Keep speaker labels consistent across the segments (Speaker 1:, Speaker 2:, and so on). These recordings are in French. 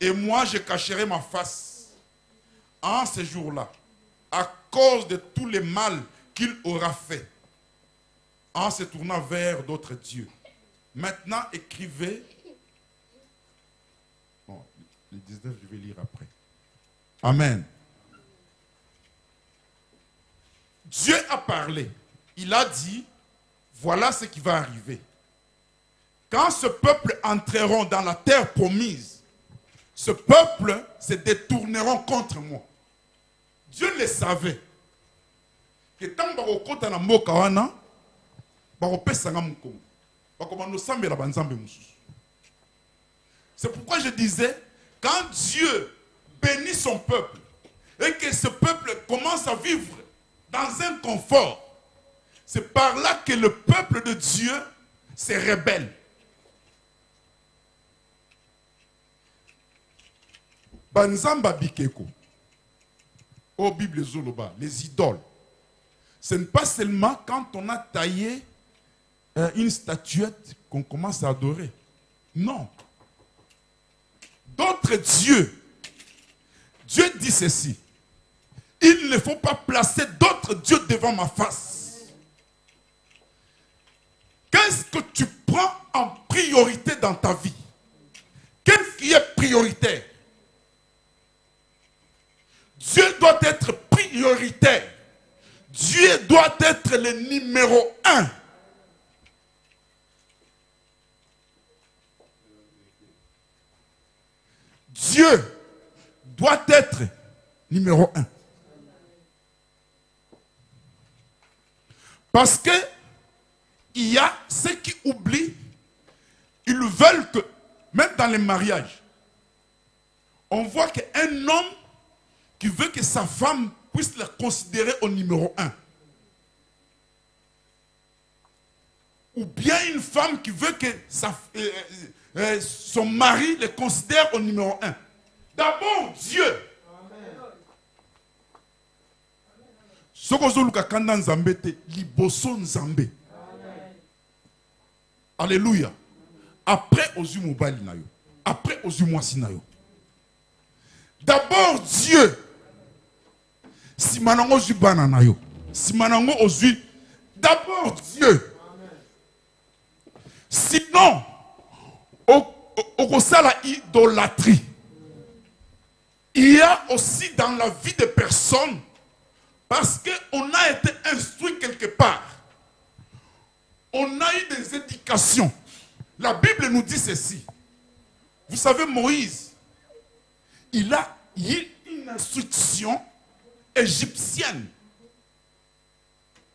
Speaker 1: Et moi, je cacherai ma face en ce jour-là, à cause de tous les mal qu'il aura fait, en se tournant vers d'autres dieux. Maintenant, écrivez. Bon, le 19, je vais lire après. Amen. Dieu a parlé. Il a dit, voilà ce qui va arriver. Quand ce peuple entreront dans la terre promise, ce peuple se détourneront contre moi. Dieu le savait. Que tant que na mboka wana, c'est pourquoi je disais, quand Dieu bénit son peuple, et que ce peuple commence à vivre dans un confort, c'est par là que le peuple de Dieu se rebelle. Banzamba Bikeko, au Bible Zoloba, les idoles, ce n'est pas seulement quand on a taillé une statuette qu'on commence à adorer. Non. D'autres dieux, Dieu dit ceci, il ne faut pas placer d'autres dieux devant ma face. Qu'est-ce que tu prends en priorité dans ta vie? Qu'est-ce qui est prioritaire? Dieu doit être prioritaire. Dieu doit être le numéro 1. Dieu doit être numéro 1. Parce que il y a ceux qui oublient, ils veulent que, même dans les mariages, on voit qu'un homme qui veut que sa femme puisse la considérer au numéro 1. Ou bien une femme qui veut que son mari le considère au numéro 1. D'abord, Dieu. Alléluia. Après, aux yeux après, aux yeux d'abord, Dieu. Si manango zu banana yo, si manango ozui, d'abord Dieu. Sinon, au la idolâtrie. Il y a aussi dans la vie de personnes, parce qu'on a été instruit quelque part. On a eu des éducations. La Bible nous dit ceci. Vous savez, Moïse, il a eu une instruction égyptienne.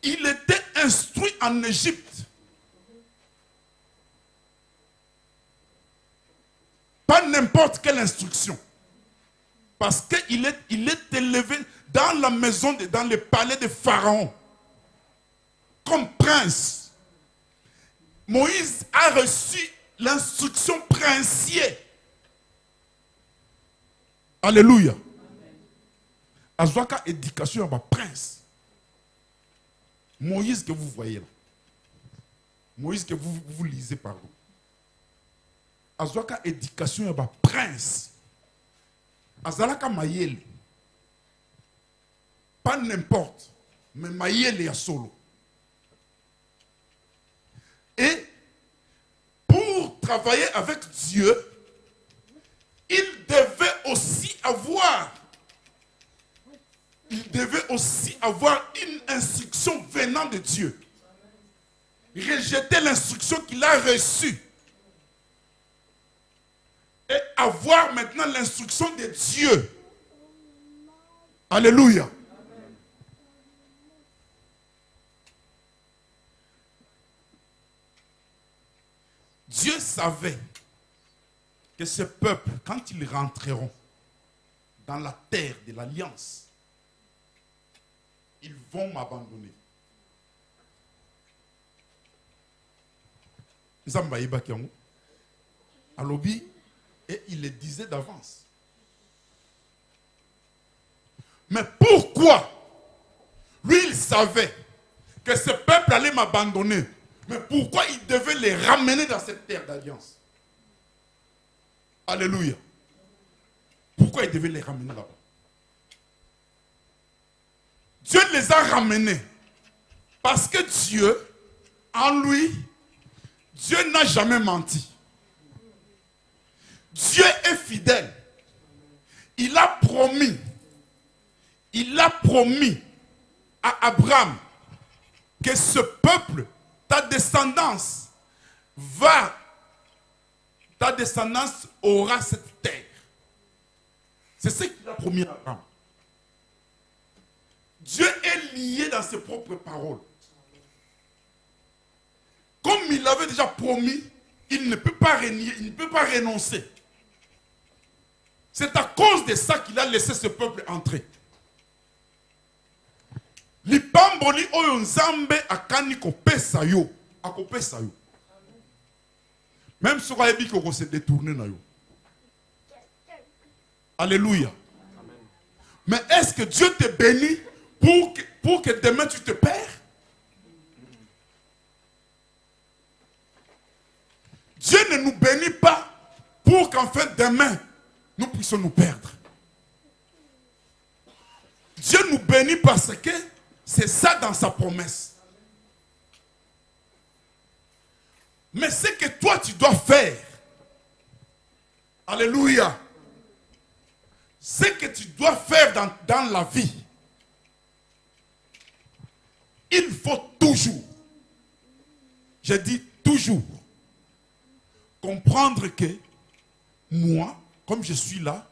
Speaker 1: Il était instruit en Égypte. Pas n'importe quelle instruction. Parce qu'il est élevé dans la maison, dans le palais de Pharaon. Comme prince. Moïse a reçu l'instruction princière. Alléluia. Azwaka éducation à ma prince. Moïse que vous voyez là. Moïse que vous lisez, pardon. Azwaka éducation à ma prince. Azalaka mayele. Pas n'importe. Mais mayele ya solo. Et pour travailler avec Dieu, il devait aussi avoir une instruction venant de Dieu. Rejeter l'instruction qu'il a reçue. Et avoir maintenant l'instruction de Dieu. Alléluia. Dieu savait que ce peuple, quand ils rentreront dans la terre de l'alliance, ils vont m'abandonner. Alobi, et il le disait d'avance. Mais pourquoi? Lui, il savait que ce peuple allait m'abandonner. Mais pourquoi il devait les ramener dans cette terre d'alliance? Alléluia. Pourquoi il devait les ramener là-bas? Dieu les a ramenés parce que Dieu, en lui, Dieu n'a jamais menti. Dieu est fidèle. Il a promis à Abraham que ce peuple, ta descendance aura cette terre. C'est ce qu'il a promis à Abraham. Dieu est lié dans ses propres paroles. Comme il l'avait déjà promis, il ne peut pas renier, il ne peut pas renoncer. C'est à cause de ça qu'il a laissé ce peuple entrer. Lipamboli oyo nzambe akani kopesa yo, akopesa yo. Même si on a dit qu'on s'est détourné na yo. Alléluia. Mais est-ce que Dieu te bénit pour que demain tu te perds? Dieu ne nous bénit pas pour qu'en fait demain nous puissions nous perdre. Dieu nous bénit parce que c'est ça dans sa promesse. Mais ce que toi tu dois faire, alléluia, ce que tu dois faire dans la vie, il faut toujours, je dis toujours, comprendre que moi, comme je suis là,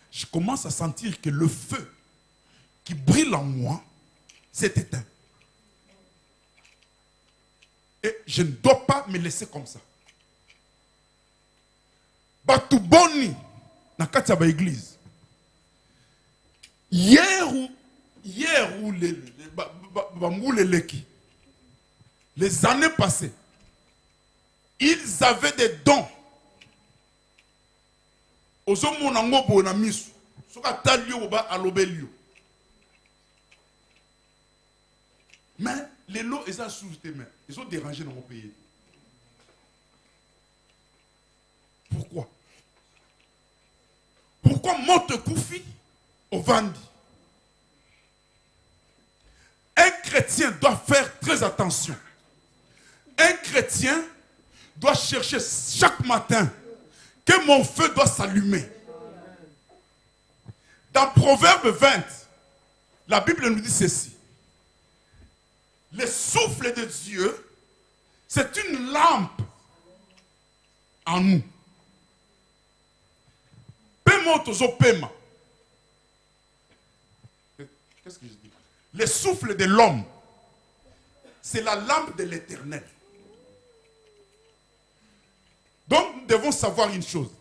Speaker 1: je commence à sentir que le feu qui brille en moi s'est éteint. Et je ne dois pas me laisser comme ça. Batuboni, na kati ya église. Hier ou les années passées, ils avaient des dons. Mais les lots, ils ont sous tes mains. Ils ont dérangé dans mon pays. Pourquoi? Pourquoi monte Koufi au Vandi? Un chrétien doit faire très attention. Un chrétien doit chercher chaque matin que mon feu doit s'allumer. Dans Proverbe 20, la Bible nous dit ceci. Le souffle de Dieu, c'est une lampe en nous. Qu'est-ce que je dis? Le souffle de l'homme, c'est la lampe de l'Éternel. Donc nous devons savoir une chose.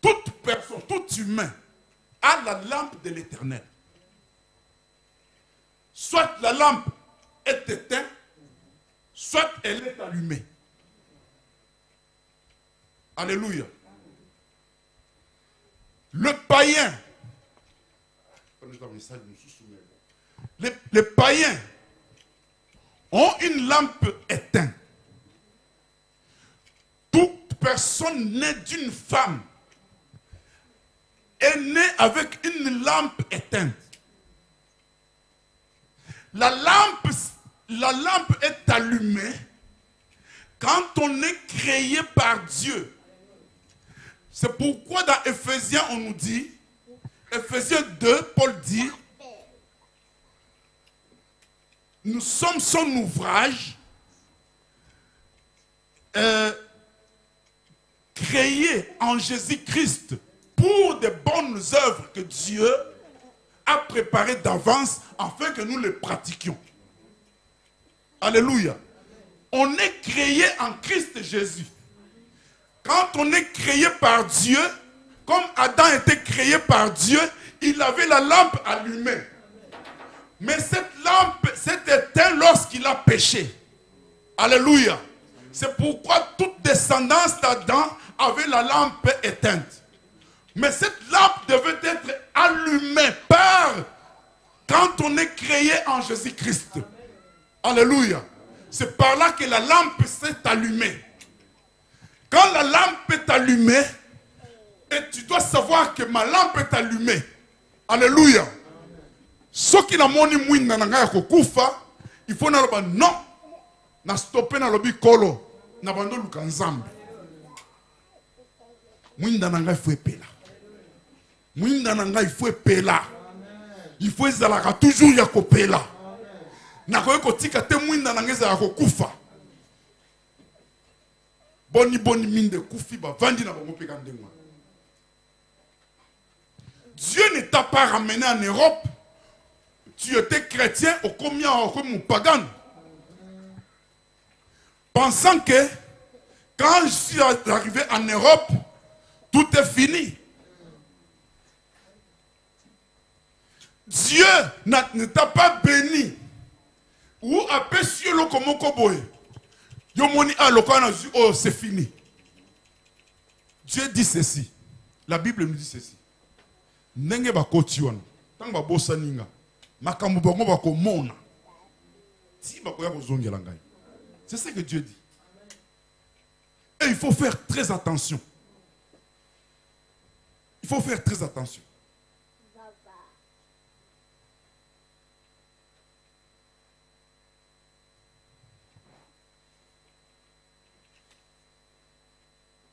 Speaker 1: Toute personne, tout humain a la lampe de l'Éternel. Soit la lampe est éteinte, soit elle est allumée. Alléluia. Le païen, les païens ont une lampe éteinte. Toute personne née d'une femme est née avec une lampe éteinte. La lampe est allumée quand on est créé par Dieu. C'est pourquoi dans Ephésiens, on nous dit, Ephésiens 2, Paul dit, nous sommes son ouvrage, créé en Jésus-Christ pour de bonnes œuvres que Dieu a préparées d'avance afin que nous les pratiquions. Alléluia. On est créé en Christ Jésus. Quand on est créé par Dieu, comme Adam était créé par Dieu, il avait la lampe allumée. Mais cette lampe s'est éteinte lorsqu'il a péché. Alléluia. C'est pourquoi toute descendance d'Adam avait la lampe éteinte. Mais cette lampe devait être allumée quand on est créé en Jésus-Christ. Alléluia. C'est par là que la lampe s'est allumée. Quand la lampe est allumée, et tu dois savoir savoir que ma lampe est allumée. Alléluia. Ce qui n'a moni mwinda na ngai kokufa, il faut na non. Na stopper na lobi kolo. Na bando luka nzambe. Mwinda na ngai faut epela. Mwinda na ngai faut epela. Il faut ezalaka toujours ya kopela. Na koye kotika te mwinda na ngai ezalaka kokufa. Boni minde kufi ba vandi na bango pe kandengwa. Dieu ne t'a pas ramené en Europe. Tu étais chrétien au combien comme pagan. Pensant que quand je suis arrivé en Europe, tout est fini. Dieu ne t'a pas béni. Ou aperçu le comme koboy. Oh, c'est fini. Dieu dit ceci. La Bible nous dit ceci. Nenge ba kotiwana. Tang ba bosa ninga. Makambo bango ba komona. Ti ba koya kozongela ngai. C'est ce que Dieu dit. Et il faut faire très attention. Il faut faire très attention.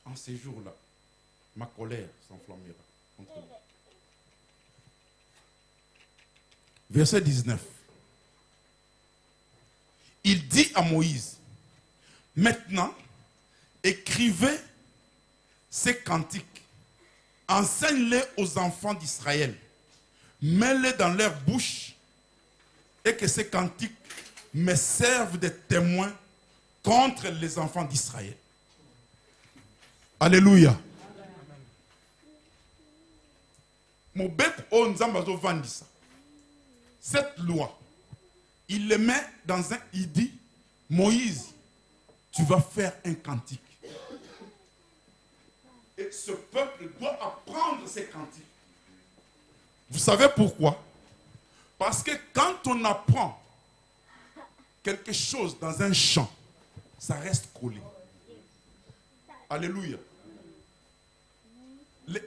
Speaker 1: En ces jours-là, ma colère s'enflammera contre nous. Verset 19. Il dit à Moïse, maintenant, écrivez ces cantiques, enseigne-les aux enfants d'Israël, mets-les dans leur bouche, et que ces cantiques me servent de témoins contre les enfants d'Israël. Alléluia. Mon bec au nzambazo vandisa. Cette loi, il le met dans un, il dit, Moïse, tu vas faire un cantique. Et ce peuple doit apprendre ces cantiques. Vous savez pourquoi? Parce que quand on apprend quelque chose dans un chant, ça reste collé. Alléluia.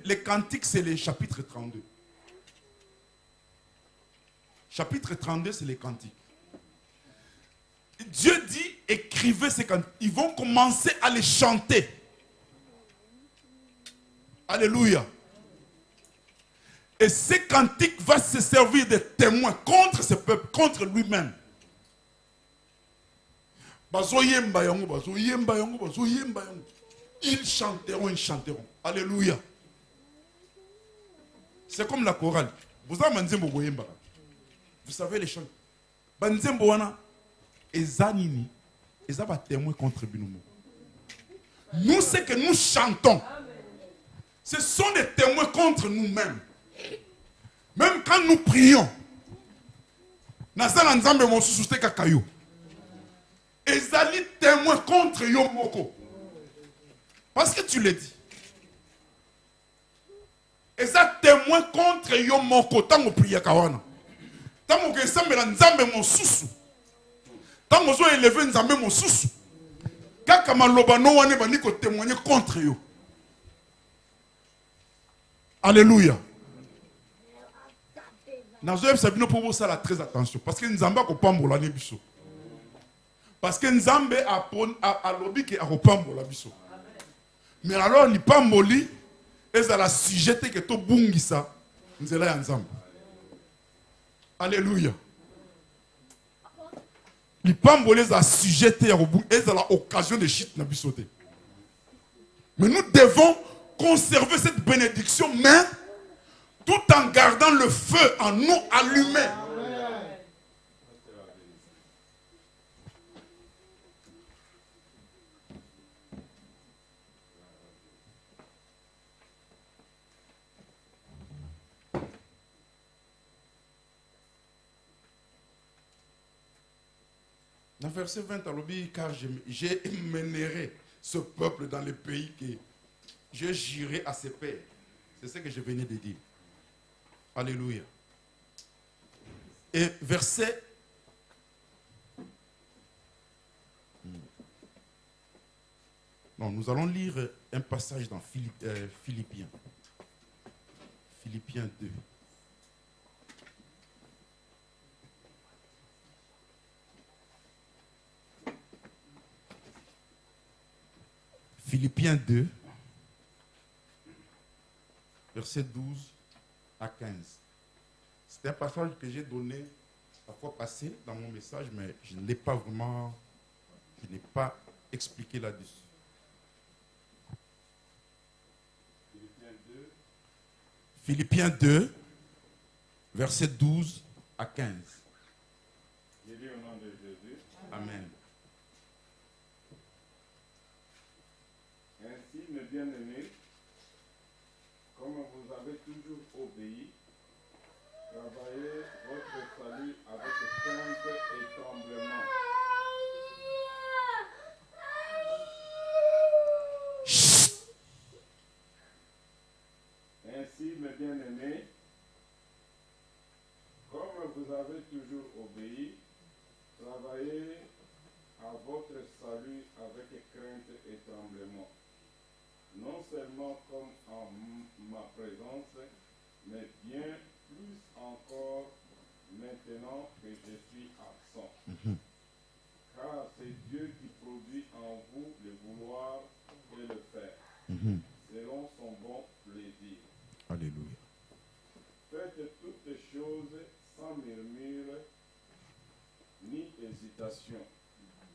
Speaker 1: Les cantiques, c'est les chapitres 32. Chapitre 32, c'est les cantiques. Dieu dit, écrivez ces cantiques. Ils vont commencer à les chanter. Alléluia. Et ces cantiques vont se servir de témoins contre ce peuple, contre lui-même. Ils chanteront, ils chanteront. Alléluia. C'est comme la chorale. Vous savez les chants. Témoin contre Binomo. Nous, ce que nous chantons, ce sont des témoins contre nous-mêmes. Même quand nous prions, ezali témoin contre Yomoko. Parce que tu le dis. Et ça témoin contre Yomoko. Tant que prier kawana. Tant que Nzambe Nzambe mon sousou. Tant que vous élevé Nzambe mon sousou. Kaka maloba no wane bani ko témoigner contre yo. Alléluia. Nazoyeb sabino pour vous ça là très attention parce que Nzamba ko pambola ne biso. Parce que Nzambe a lobby qui a repambola biso. Mais alors ni pamboli et à la sujeté que to bungisa nzela ya Nzambe. Alléluia. Les pambolés à sujeté à la occasion de chute na bisoté. Mais nous devons conserver cette bénédiction, mais tout en gardant le feu en nous allumé. Dans verset 20, car j'emmènerai ce peuple dans le pays que je jurerai à ses pères. C'est ce que je venais de dire. Alléluia. Et verset... Non, nous allons lire un passage dans Philippiens. Philippiens 2. Philippiens 2, versets 12 à 15. C'est un passage que j'ai donné la fois passée dans mon message, mais je ne l'ai pas vraiment, je n'ai pas expliqué là-dessus. Philippiens 2, versets 12 à 15.
Speaker 2: Je lis au nom de Jésus.
Speaker 1: Amen.
Speaker 2: Ainsi, mes bien-aimés, comme vous avez toujours obéi, travaillez votre salut avec crainte et tremblement. Ainsi, mes bien-aimés, comme vous avez toujours obéi, travaillez à votre salut avec crainte et tremblement. Non seulement comme en ma présence, mais bien plus encore maintenant que je suis absent. Car c'est Dieu qui produit en vous le vouloir et le faire, selon son bon plaisir.
Speaker 1: Alléluia.
Speaker 2: Faites toutes choses sans murmure ni hésitation,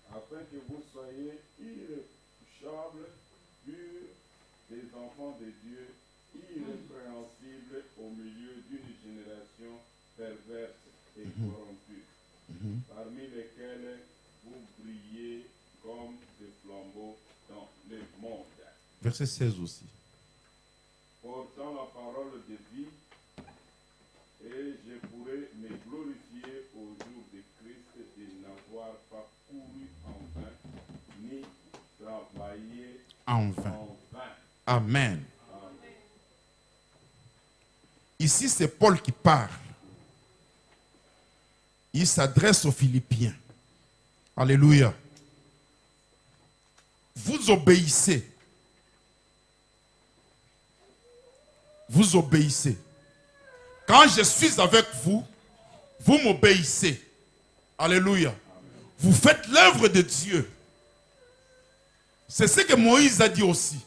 Speaker 2: afin que vous soyez irréprochables, purs, des enfants de Dieu, irrépréhensibles au milieu d'une génération perverse et corrompue, parmi lesquelles vous brillez comme des flambeaux dans le monde.
Speaker 1: Verset 16 aussi.
Speaker 2: Portant la parole de vie, et je pourrai me glorifier au jour de Christ de n'avoir pas couru en vain, ni travaillé
Speaker 1: En vain.
Speaker 2: en vain.
Speaker 1: Amen.
Speaker 2: Amen.
Speaker 1: Ici, c'est Paul qui parle. Il s'adresse aux Philippiens. Alléluia. Vous obéissez. Vous obéissez. Quand je suis avec vous, vous m'obéissez. Alléluia. Vous faites l'œuvre de Dieu. C'est ce que Moïse a dit aussi.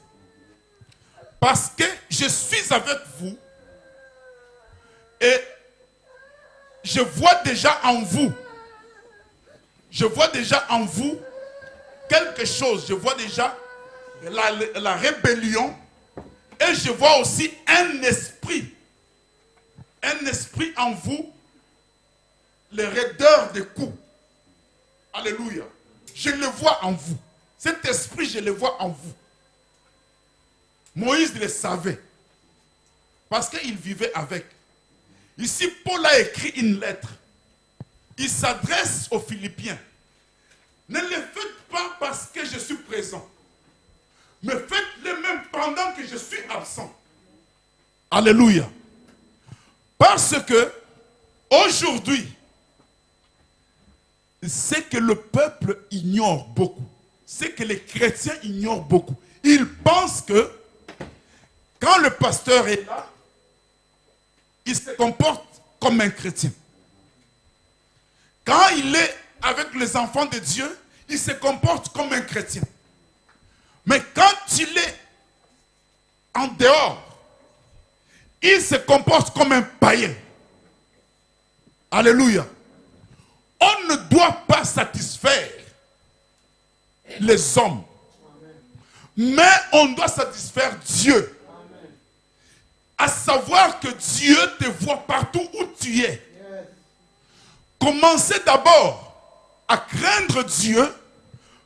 Speaker 1: Parce que je suis avec vous et je vois déjà en vous, quelque chose. Je vois déjà la rébellion et je vois aussi un esprit en vous, le raideur des coups. Alléluia. Je le vois en vous. Cet esprit, je le vois en vous. Moïse le savait. Parce qu'il vivait avec. Ici, Paul a écrit une lettre. Il s'adresse aux Philippiens. Ne le faites pas parce que je suis présent. Mais faites-le même pendant que je suis absent. Alléluia. Parce que aujourd'hui, c'est que le peuple ignore beaucoup. C'est que les chrétiens ignorent beaucoup. Ils pensent que quand le pasteur est là, il se comporte comme un chrétien. Quand il est avec les enfants de Dieu, il se comporte comme un chrétien. Mais quand il est en dehors, il se comporte comme un païen. Alléluia. On ne doit pas satisfaire les hommes. Mais on doit satisfaire Dieu. À savoir que Dieu te voit partout où tu es. Commencez d'abord à craindre Dieu,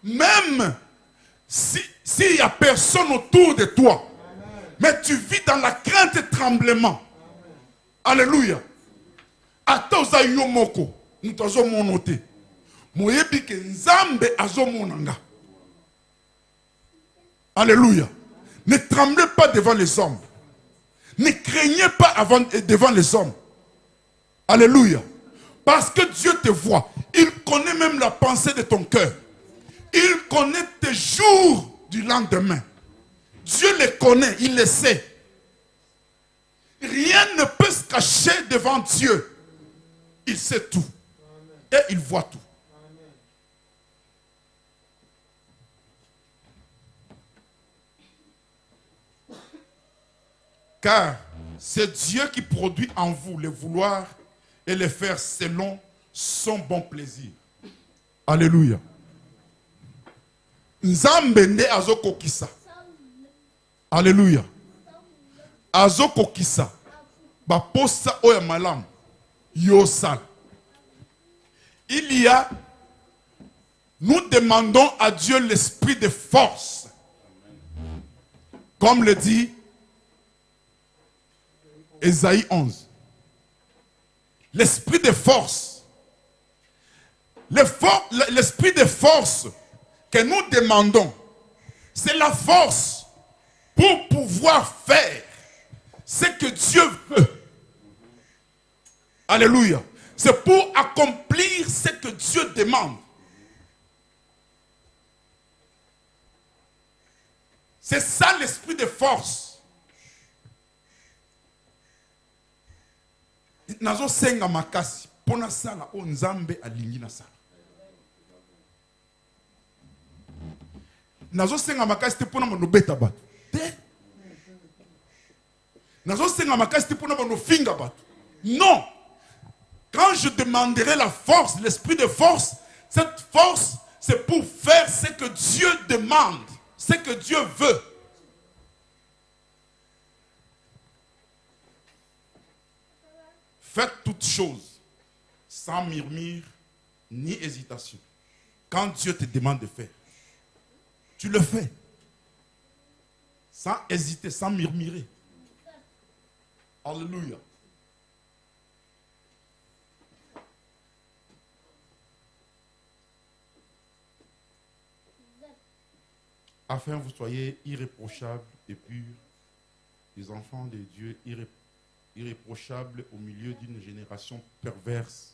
Speaker 1: même s'il n'y a personne autour de toi. Mais tu vis dans la crainte et tremblement. Alléluia. Atoza yomoko, ntozo monote. Moyebi ke nzambe azomonanga. Alléluia. Ne tremblez pas devant les hommes. Ne craignez pas devant les hommes. Alléluia. Parce que Dieu te voit. Il connaît même la pensée de ton cœur. Il connaît tes jours du lendemain. Dieu les connaît, il les sait. Rien ne peut se cacher devant Dieu. Il sait tout. Et il voit tout. Car c'est Dieu qui produit en vous le vouloir et le faire selon son bon plaisir. Alléluia. Nzambe nde azokokisa. Alléluia. Azokokisa. Baposa oya malam. Yosal. Il y a, nous demandons à Dieu l'esprit de force. Comme le dit Ésaïe 11. L'esprit de force. L'esprit de force que nous demandons, c'est la force pour pouvoir faire ce que Dieu veut. Alléluia. C'est pour accomplir ce que Dieu demande. C'est ça l'esprit de force. Nazo senga makasi pona sala o nzambe alingi na sala. Nazo senga makasi te pona manobeta bato. Te. Nazo senga makasi te pona manofinga bato. Non. Quand je demanderai la force, l'esprit de force, cette force, c'est pour faire ce que Dieu demande, ce que Dieu veut. Faites toutes choses sans murmure ni hésitation. Quand Dieu te demande de faire, tu le fais. Sans hésiter, sans murmurer. Alléluia. Afin que vous soyez irréprochables et purs, les enfants de Dieu irréprochables au milieu d'une génération perverse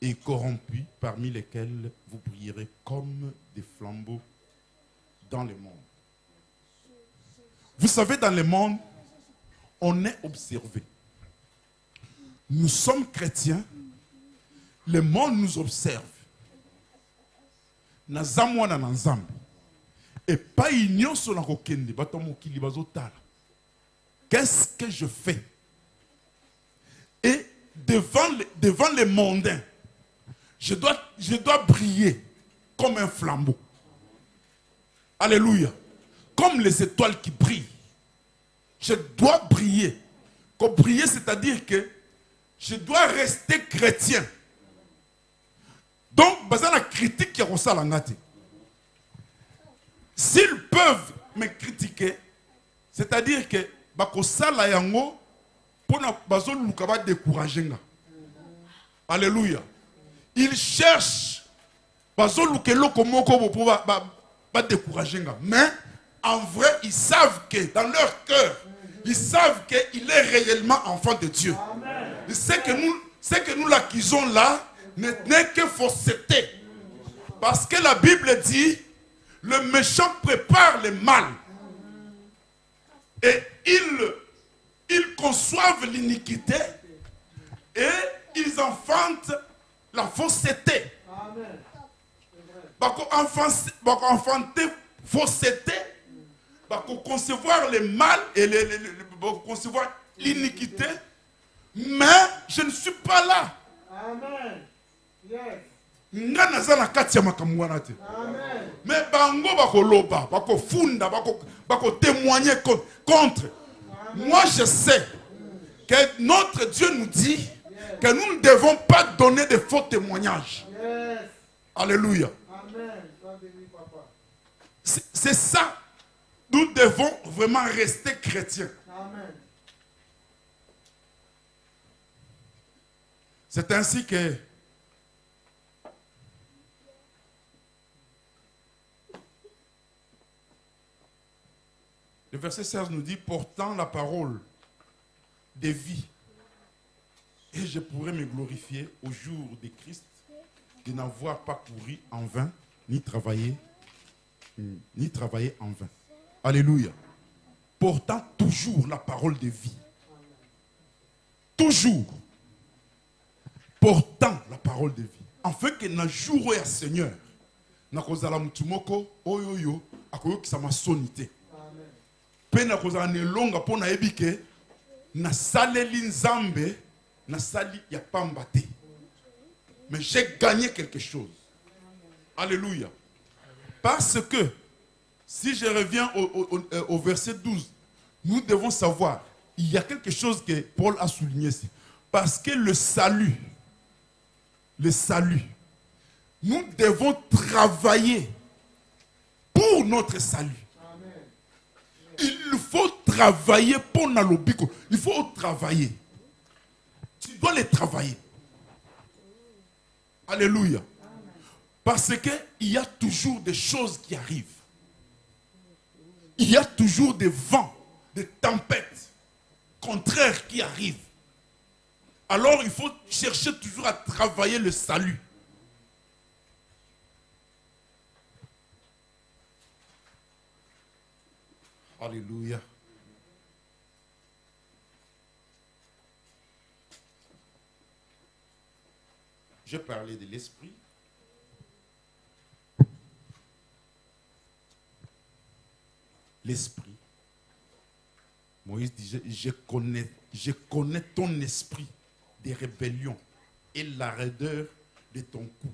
Speaker 1: et corrompue, parmi lesquels vous brillerez comme des flambeaux dans le monde. Vous savez, dans le monde, on est observé. Nous sommes chrétiens, le monde nous observe. Nazamwana nanzambe. Et pas ignon sur la kokende, qu'est-ce que je fais? Et devant les mondains, je dois briller comme un flambeau. Alléluia. Comme les étoiles qui brillent. Je dois briller. Comme briller, c'est-à-dire que je dois rester chrétien. Donc, basé la critique qui a reçu la ngate. S'ils peuvent me critiquer, c'est-à-dire que bakosala yango pona bazo lukaba décourager. Alléluia. Ils cherchent bazo lukelo komoko pour ba décourager. Mais en vrai, ils savent que dans leur cœur, ils savent qu'il est réellement enfant de Dieu. Et ce que nous l'accusons là n'est que fausseté. Parce que la Bible dit le méchant prépare le mal. Et ils conçoivent l'iniquité et ils enfantent la fausseté. Bako enfanter fausseté, bako concevoir le mal et concevoir l'iniquité. Mais je ne suis pas là. Amen. Yes. Amen. Mais bango bako loba, bako funda, bako témoigner contre. Moi je sais que notre Dieu nous dit que nous ne devons pas donner de faux témoignages. Alléluia. C'est ça. Nous devons vraiment rester chrétiens. C'est ainsi que le verset 16 nous dit, portant la parole de vie, et je pourrais me glorifier au jour de Christ, de n'avoir pas couru en vain, ni travaillé en vain. Alléluia. Portant toujours la parole de vie. toujours portant la parole de vie. Afin que na jour ya Seigneur, na kozala mutumoko oyoyo akoyo kisama sonité. Pe na kozala nelonga po na ebike na saleli nzambe na sali ya pamba te. Mais j'ai gagné quelque chose. Alléluia. Parce que si je reviens au verset 12, nous devons savoir, il y a quelque chose que Paul a souligné ici. Parce que le salut, nous devons travailler pour notre salut. Amen. Il faut travailler pour Nalobiko. Il faut travailler. Tu dois les travailler. Alléluia. Amen. Parce qu'il y a toujours des choses qui arrivent. Il y a toujours des vents, des tempêtes contraires qui arrivent. Alors il faut chercher toujours à travailler le salut. Alléluia. Je parlais de l'esprit. L'esprit. Moïse disait, je connais ton esprit de rébellion et la raideur de ton cou.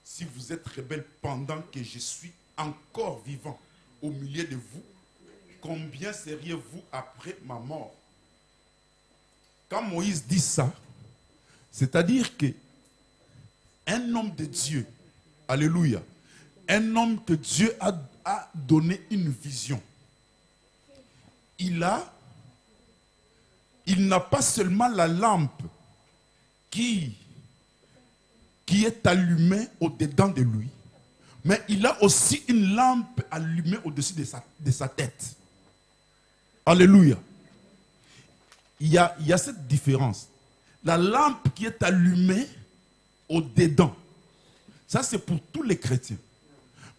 Speaker 1: Si vous êtes rebelle pendant que je suis encore vivant au milieu de vous, combien seriez-vous après ma mort? Quand Moïse dit ça, c'est-à-dire que un homme de Dieu, alléluia, un homme que Dieu a donné une vision. Il n'a pas seulement la lampe qui est allumée au-dedans de lui, mais il a aussi une lampe allumée au-dessus de sa tête. Alléluia. Il y a cette différence. La lampe qui est allumée au-dedans, ça c'est pour tous les chrétiens.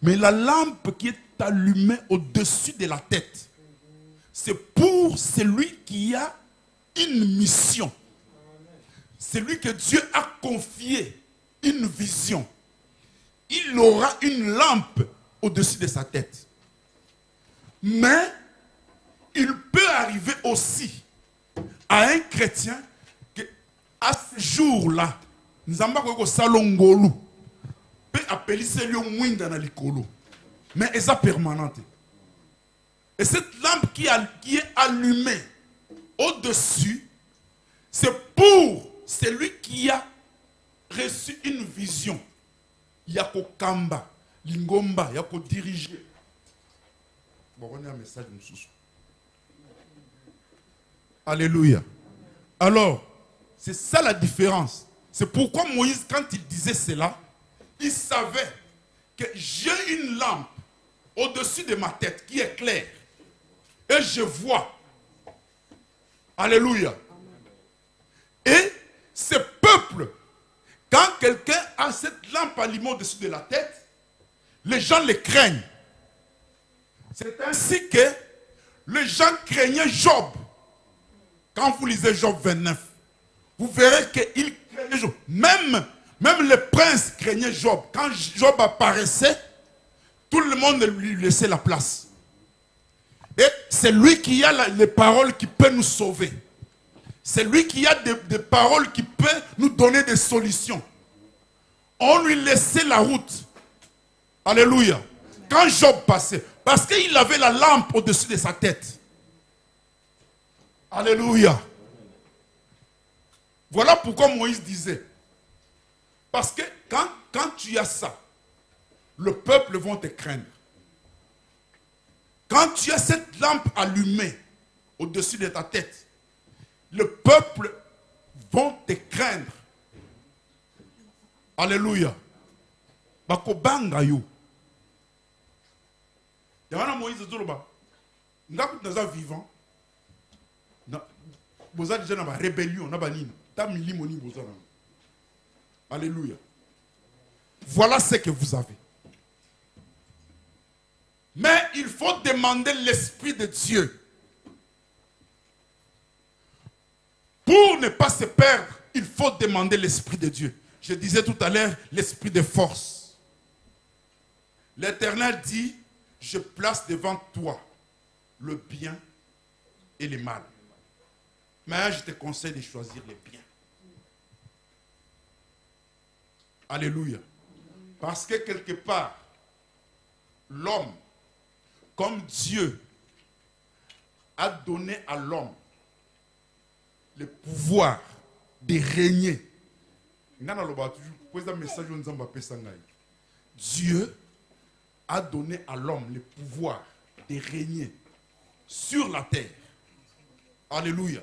Speaker 1: Mais la lampe qui est allumée au-dessus de la tête, c'est pour celui qui a une mission. Celui que Dieu a confié une vision. Il aura une lampe au-dessus de sa tête. Mais il peut arriver aussi à un chrétien que à ce jour-là, nous avons salongolu peut appeler celui dans likolo, mais elle est permanente. Et cette lampe qui est allumée au-dessus, c'est pour celui qui a reçu une vision. Il y a qu'au kamba, l'ingomba, il y a qu'au diriger. Bon, on a un message de nous. Alléluia. Alors, c'est ça la différence. C'est pourquoi Moïse, quand il disait cela, il savait que j'ai une lampe au-dessus de ma tête qui est claire. Et je vois. Alléluia. Et ce peuple, quand quelqu'un a cette lampe allumée au-dessus de la tête, les gens le craignent. C'est ainsi que les gens craignaient Job. Quand vous lisez Job 29, vous verrez qu'il craignait Job. Même les princes craignaient Job. Quand Job apparaissait, tout le monde lui laissait la place. Et c'est lui qui a les paroles qui peut nous sauver. C'est lui qui a des paroles qui peut nous donner des solutions. On lui laissait la route. Alléluia. Quand Job passait, parce qu'il avait la lampe au-dessus de sa tête. Alléluia. Voilà pourquoi Moïse disait. Parce que quand tu as ça, le peuple va te craindre. Quand tu as cette lampe allumée au-dessus de ta tête, le peuple va te craindre. Alléluia. Bakobanga yo. Yavana Moïse Zoloba. Ngaku naza vivant. Boza déjà na ba rébellion na ba nini. Ta milimoni boza na. Alléluia. Voilà ce que vous avez. Mais il faut demander l'Esprit de Dieu pour ne pas se perdre, il faut demander l'Esprit de Dieu. Je disais tout à l'heure, l'Esprit de force. L'Éternel dit, je place devant toi le bien et le mal. Mais je te conseille de choisir le bien. Alléluia. Parce que quelque part, l'homme, comme Dieu a donné à l'homme le pouvoir de régner. Dieu a donné à l'homme le pouvoir de régner sur la terre. Alléluia.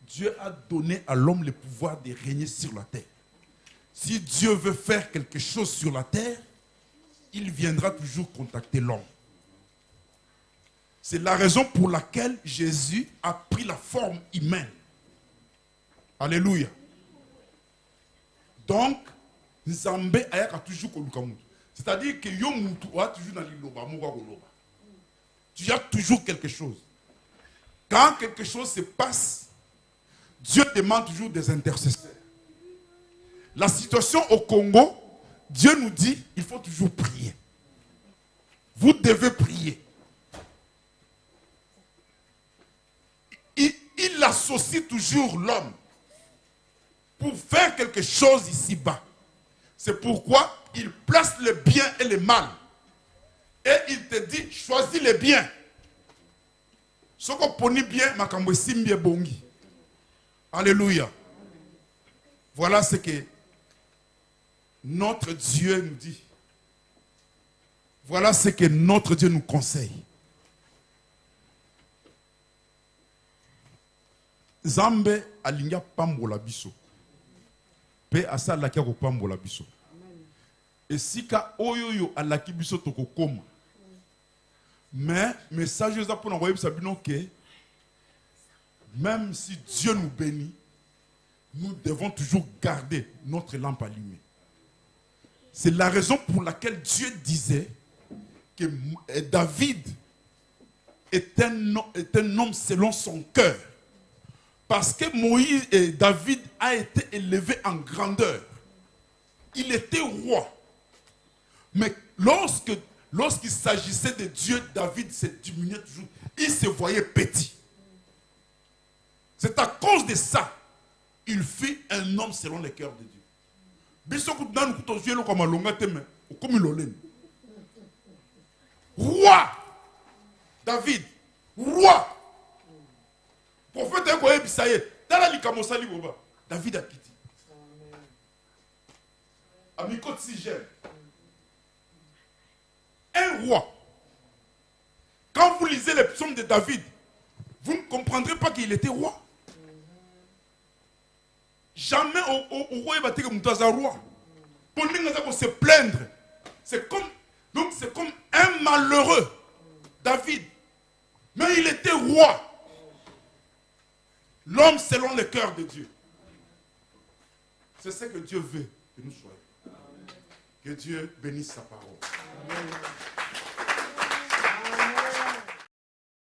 Speaker 1: Dieu a donné à l'homme le pouvoir de régner sur la terre. Si Dieu veut faire quelque chose sur la terre, il viendra toujours contacter l'homme. C'est la raison pour laquelle Jésus a pris la forme humaine. Alléluia. Donc, Nzambe a toujours kolukamutu. C'est-à-dire que Yomutu a toujours dans l'iloba, tu as toujours quelque chose. Quand quelque chose se passe, Dieu demande toujours des intercesseurs. La situation au Congo, Dieu nous dit, il faut toujours prier. Vous devez prier. Il associe toujours l'homme pour faire quelque chose ici-bas. C'est pourquoi il place le bien et le mal. Et il te dit, choisis le bien. Ce qu'on poni bien, makambo simbie bongi. Alléluia. Voilà ce que notre Dieu nous dit. Voilà ce que notre Dieu nous conseille. Zambe alinga pambola biso. Pe asala kia ko pambola biso. Esika oyoyo alaki biso tokokoma. Mais message za pona koyebisa sabino que même si Dieu nous bénit, nous devons toujours garder notre lampe allumée. C'est la raison pour laquelle Dieu disait que David est un homme selon son cœur. Parce que Moïse et David a été élevé en grandeur. Il était roi. Mais lorsqu'il s'agissait de Dieu, David se diminuait toujours. Il se voyait petit. C'est à cause de ça il fut un homme selon le cœur de Dieu. Roi David, roi. Prophète David a quitté. Amikot Sigel. Un roi. Quand vous lisez les psaumes de David, vous ne comprendrez pas qu'il était roi. Jamais au roi va dire que un roi. Pour lui, se plaindre. C'est comme un malheureux, David. Mais il était roi. L'homme selon le cœur de Dieu. C'est ce que Dieu veut que nous soyons. Que Dieu bénisse sa parole. Amen.